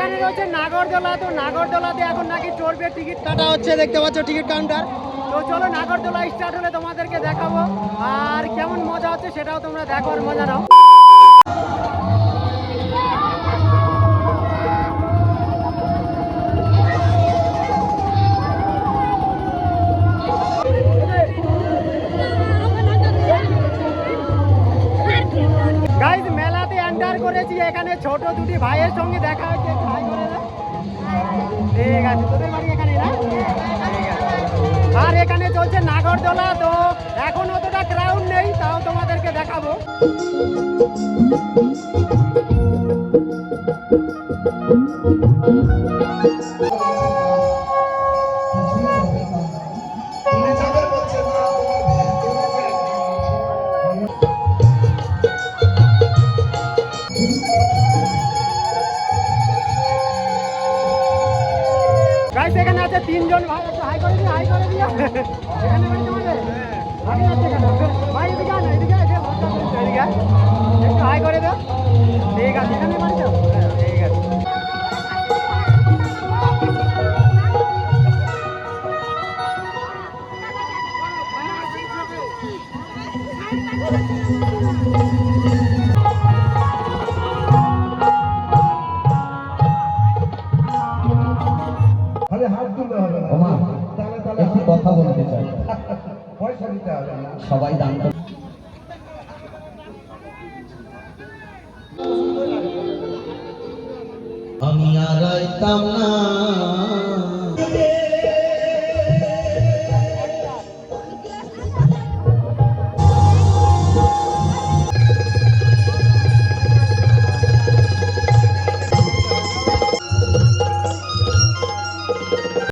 এখানে রয়েছে নাগরদোলা। তো নাগরদোলাতে এখন নাকি চড়বে, টিকিট কাটা হচ্ছে, দেখতে পাচ্ছ টিকিট কাউন্টার। তো চলো নাগরদোলা স্টার্ট হলে তোমাদেরকে দেখাবো, আর কেমন মজা হচ্ছে সেটাও তোমরা দেখো আর মজা নাও। গাইস মেলাতে এন্টার করেছি, এখানে ছোট দুটি ভাইয়ের সঙ্গে দেখা হচ্ছে, হাই করে দাও। ঠিক আছে, তোদের বাড়ি এখানে না? ঠিক আছে। আর এখানে চলছে নাগরদোলা। তো এখন অতটা ক্রাউড নেই, তাও তোমাদেরকে দেখাবো। গাইস এখানে আছে তিনজন ভাই, একটু হাই করে দিও, হাই করে দিও। এখানে বাড়ি তোমাদের? আগে যাচ্ছে কেন? ভাই এদিকে আনো, এদিকে এসে ভরসা করছো, এদিকে আয়। একটু হাই করে দাও। ঠিক আছে, এখানে বাড়ি যাও? হ্যাঁ, ঠিক আছে। একটি কথা বলতে চাই, সবাই দান করে। আমি আর আইতাম না